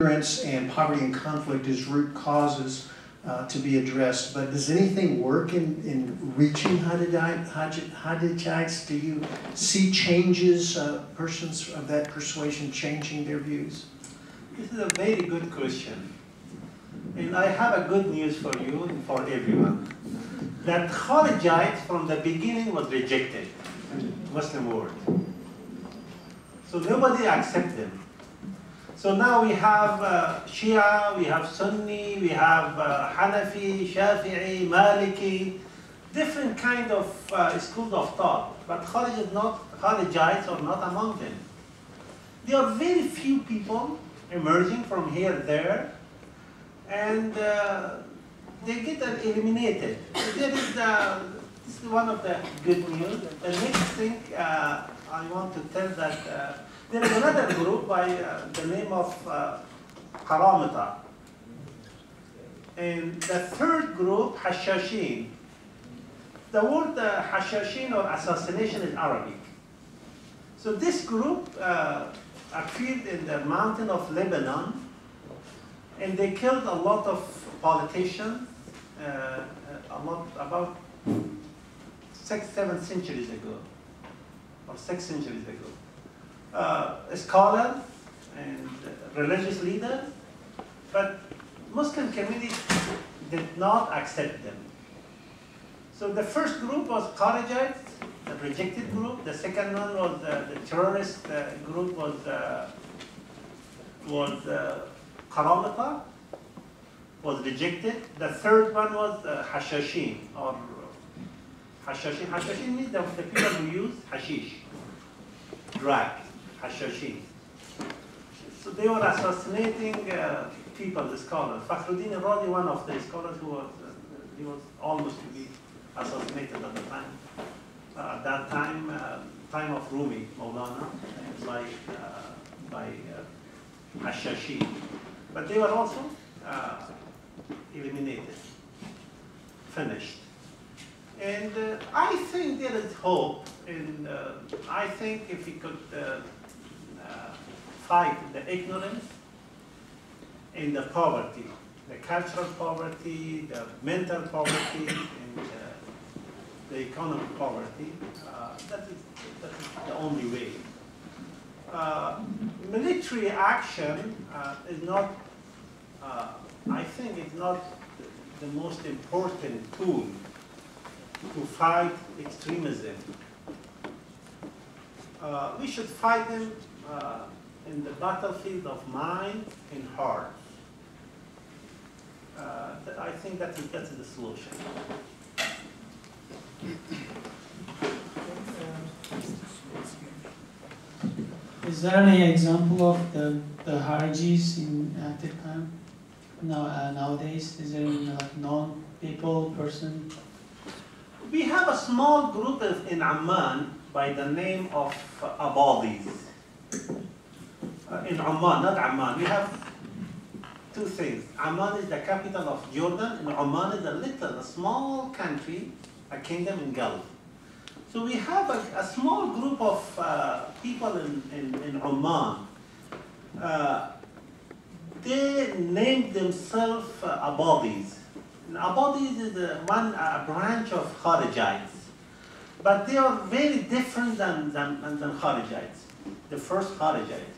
Ignorance and poverty and conflict as root causes to be addressed, but does anything work in reaching Hadijites? Do you see changes, persons of that persuasion changing their views? This is a very good question. And I have a good news for you and for everyone. That Kharijites from the beginning was rejected in the Muslim world. So nobody accepted them. So now we have Shia, we have Sunni, we have Hanafi, Shafi'i, Maliki, different kind of schools of thought. But Kharijites are not among them. There are very few people emerging from here and there, and they get eliminated. This is one of the good news. The next thing I want to tell that there is another group by the name of Karamata. And the third group, Hashashin. The word Hashashin or assassination is Arabic. So this group appeared in the mountain of Lebanon, and they killed a lot of politicians, about 6-7 centuries ago, or 6 centuries ago. Scholars and religious leaders, but Muslim community did not accept them. So the first group was Kharijites, the rejected group. The second one was the terrorist group was Karamata, was rejected. The third one was Hashashin, or Hashashin. Hashashin means the people who use hashish, drug. Hashashin. So they were assassinating people, the scholars. Fakhruddin Razi, one of the scholars who was, he was almost to be assassinated at the time. At that time, time of Rumi, Maulana, by Hashashin. But they were also eliminated, finished. And I think there is hope, and I think if we could fight the ignorance and the poverty, the cultural poverty, the mental poverty, and the economic poverty, that is the only way. Military action is not, I think, it's not the most important tool to fight extremism. We should fight them in the battlefield of mind and heart. I think that's the solution. Is there any example of the Harijis in active time nowadays? Is there any known person? We have a small group in Amman by the name of Abadis. In Amman, not Amman. We have two things. Amman is the capital of Jordan, and Amman is a small country, a kingdom in Gulf. So we have a small group of people in Amman. They named themselves Abadis. Abadis is a branch of Kharijites. But they are very different than Kharijites, the first Kharijites.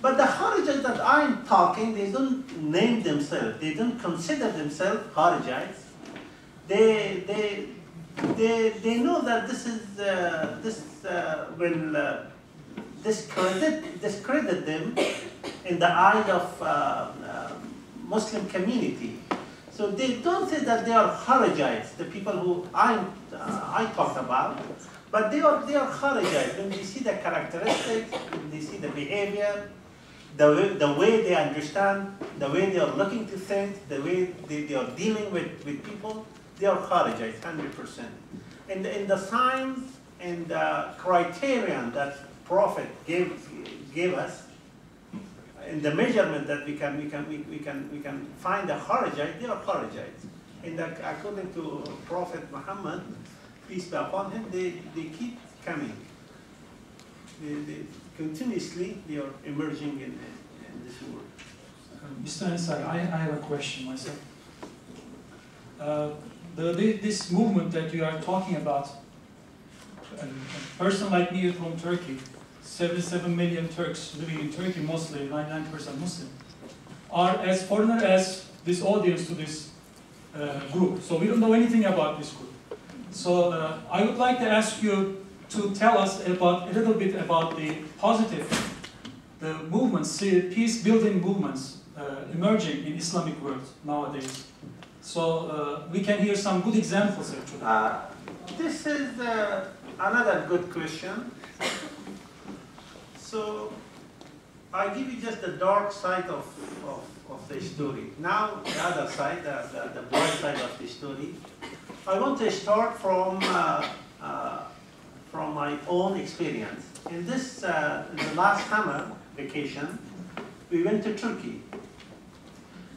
But the Kharijites that I'm talking, they don't name themselves, they don't consider themselves Kharijites. They know that this is will discredit them in the eyes of Muslim community. So they don't say that they are Kharijites, the people who I talked about, but they are Kharijites. When they see the characteristics, when they see the behavior, the way they understand, the way they are looking to things, the way they are dealing with people, they are Kharijites, 100%. And in the signs and the criterion that Prophet gave us, in the measurement that we can find the Kharijite, they are Kharijites. And according to Prophet Muhammad, peace be upon him, they keep coming. They continuously they are emerging in this world. Mr. Ansari, I have a question myself. This movement that you are talking about, a person like me from Turkey, 77 million Turks living in Turkey, mostly 99% Muslim, are as foreigner as this audience to this group. So we don't know anything about this group. So I would like to ask you to tell us about a little bit about the positive, the movements, peace building movements emerging in Islamic world nowadays. So we can hear some good examples actually. This is another good question. So I give you just the dark side of the story. Now the other side, the bright side of the story. I want to start from my own experience. In this, in the last summer vacation, we went to Turkey.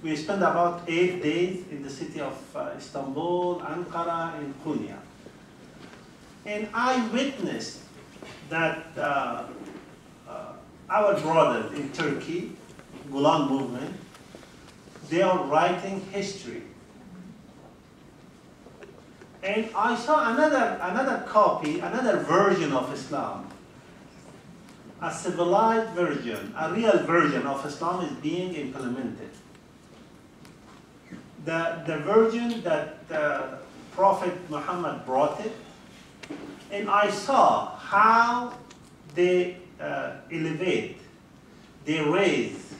We spent about 8 days in the city of Istanbul, Ankara, and Konya. And I witnessed that our brothers in Turkey, Gulen movement, they are writing history. And I saw another copy, another version of Islam. A civilized version, a real version of Islam is being implemented. The version that Prophet Muhammad brought it, and I saw how they elevate, they raise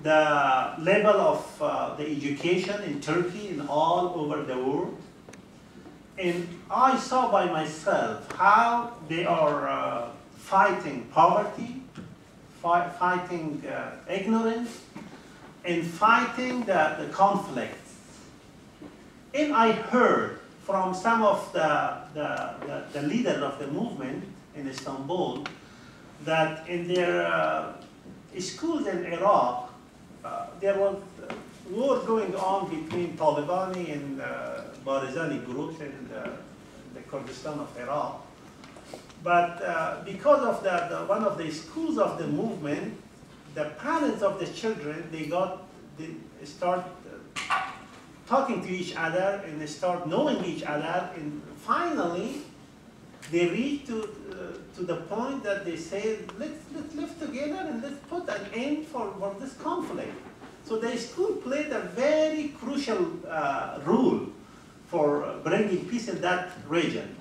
the level of the education in Turkey and all over the world. And I saw by myself how they are fighting poverty, fighting ignorance, and fighting the conflicts. And I heard from some of the leaders of the movement in Istanbul that in their schools in Iraq, there was war going on between Talibani and Barzani groups in the Kurdistan of Iraq. But because of one of the schools of the movement, the parents of the children, they start talking to each other and they start knowing each other, and finally they reach to the point that they say, let's live together and let's put an end for this conflict. So the school played a very crucial role for bringing peace in that region.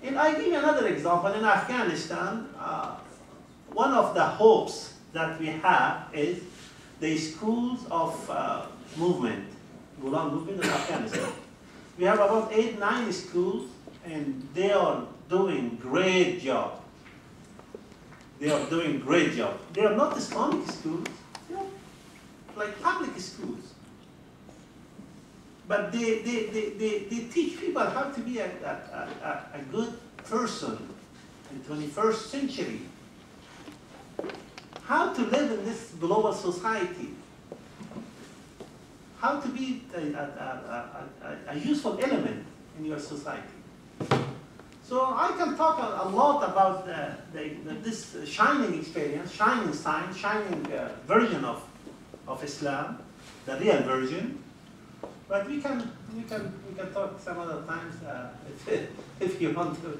And I give you another example. In Afghanistan, one of the hopes that we have is the schools of movement, Gulen movement in Afghanistan. We have about 8, 9 schools, and they are doing great job. They are doing great job. They are not Islamic schools, they are like public schools. But they teach people how to be a good person in the 21st century. How to live in this global society. How to be a useful element in your society. So I can talk a lot about this shining experience, shining sign, shining version of Islam, the real version. But we can talk some other times if you want to.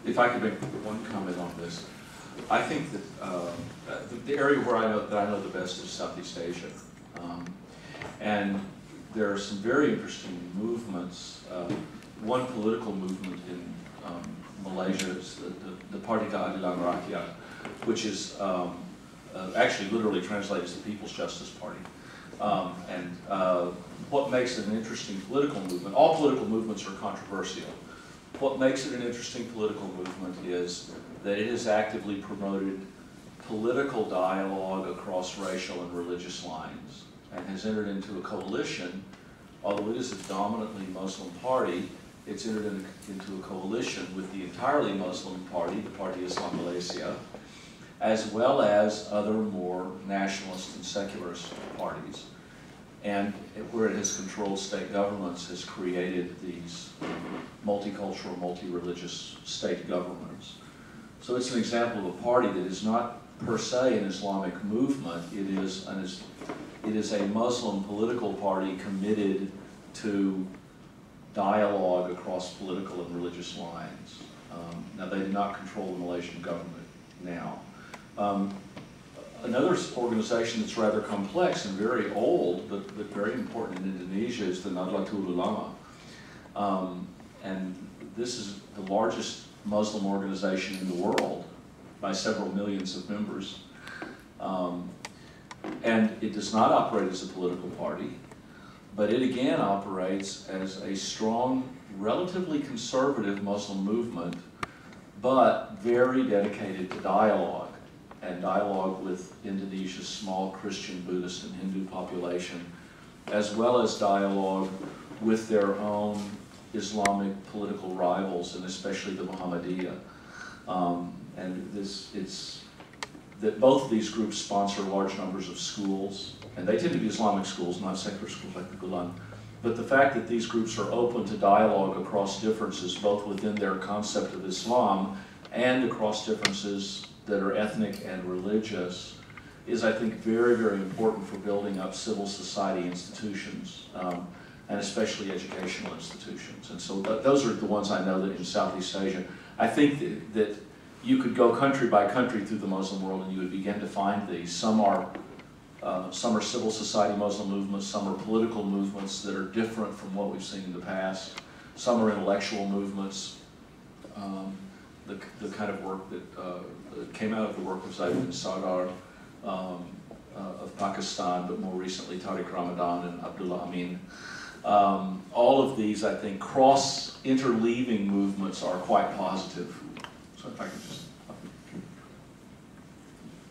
If I could make one comment on this, I think that the area where I know the best is Southeast Asia, and there are some very interesting movements. One political movement in Malaysia is the Parti Keadilan Rakyat, which is actually literally translated as the People's Justice Party. What makes it an interesting political movement, all political movements are controversial. What makes it an interesting political movement is that it has actively promoted political dialogue across racial and religious lines and has entered into a coalition. Although it is a dominantly Muslim party, it's entered into a coalition with the entirely Muslim party, the Parti Islam Malaysia, as well as other more nationalist and secularist parties. And where it has controlled state governments, has created these multicultural, multi-religious state governments. So it's an example of a party that is not per se an Islamic movement. It is a Muslim political party committed to dialogue across political and religious lines. Now, they do not control the Malaysian government now. Another organization that's rather complex and very old, but very important in Indonesia, is the Nahdlatul Ulama. And this is the largest Muslim organization in the world by several millions of members. And it does not operate as a political party, but it again operates as a strong, relatively conservative Muslim movement, but very dedicated to dialogue, and dialogue with Indonesia's small Christian, Buddhist, and Hindu population, as well as dialogue with their own Islamic political rivals, and especially the Muhammadiyah. And it's that both of these groups sponsor large numbers of schools, and they tend to be Islamic schools, not secular schools like the Gulen. But the fact that these groups are open to dialogue across differences, both within their concept of Islam and across differences that are ethnic and religious, is, I think, very, very important for building up civil society institutions, and especially educational institutions. And so those are the ones I know that in Southeast Asia. I think that you could go country by country through the Muslim world and you would begin to find these. Some are civil society Muslim movements, some are political movements that are different from what we've seen in the past. Some are intellectual movements, the kind of work that came out of the work of Zaid bin Sadr of Pakistan, but more recently Tariq Ramadan and Abdullah Amin. All of these, I think, cross-interleaving movements are quite positive. So if I could just...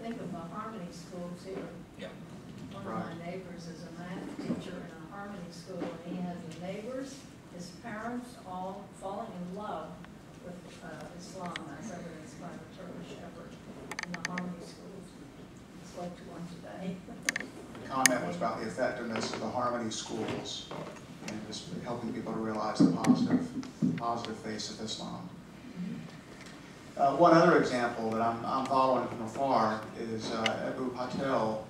Think of the Harmony schools here. Yeah. One of my neighbors is a math teacher in a Harmony school, and he has neighbors, his parents, all falling in love with Islam as evidenced by the Turkish effort in the Harmony schools. It's like one today. The comment was about the effectiveness of the Harmony schools and just helping people to realize the positive face of Islam. One other example that I'm following from afar is Abu Patel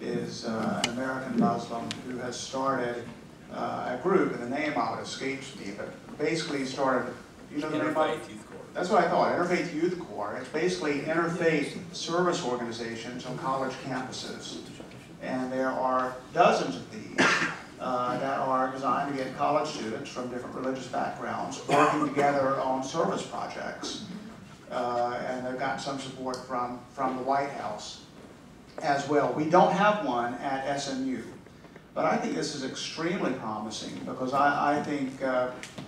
is an American Muslim who has started a group, and the name of it escapes me, but basically started, you know the name of it? Interfaith Youth Corps. That's what I thought, Interfaith Youth Corps. It's basically interfaith service organizations on college campuses. And there are dozens of these that are designed to get college students from different religious backgrounds working together on service projects. And they've got some support from the White House as well. We don't have one at SMU, but I think this is extremely promising because I think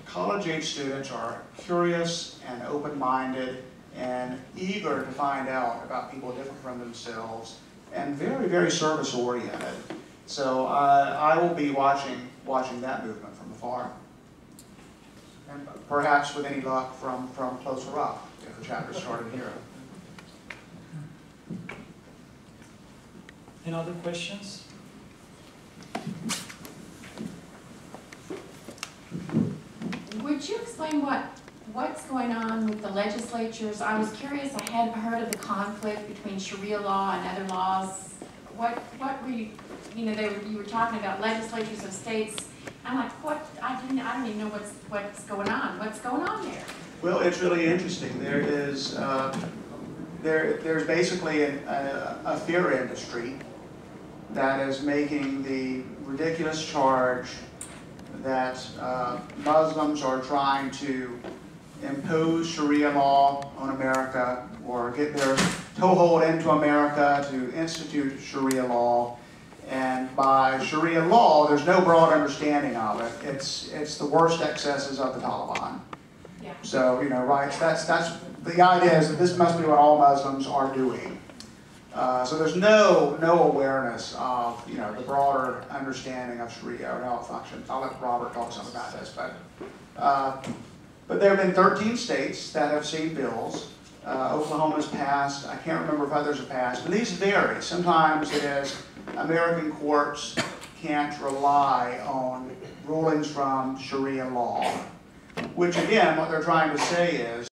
college-age students are curious and open-minded and eager to find out about people different from themselves and very, very service-oriented. So I will be watching that movement from afar, and perhaps with any luck from closer up, if the chapter started here. Any other questions? Would you explain what's going on with the legislatures? I was curious, I hadn't heard of the conflict between Sharia law and other laws. What were you, you were talking about legislatures of states. I'm like, what? I don't even know what's going on. What's going on there? Well, it's really interesting. There is there's basically a fear industry that is making the ridiculous charge that Muslims are trying to impose Sharia law on America or get their toehold into America to institute Sharia law. And by Sharia law, there's no broad understanding of it. It's the worst excesses of the Taliban. Yeah. So, right, that's the idea is that this must be what all Muslims are doing. So there's no awareness of, the broader understanding of Sharia or how it functions. I'll let Robert talk some about this, but there have been 13 states that have seen bills. Oklahoma's passed. I can't remember if others have passed. And these vary. Sometimes it is American courts can't rely on rulings from Sharia law, which again, what they're trying to say is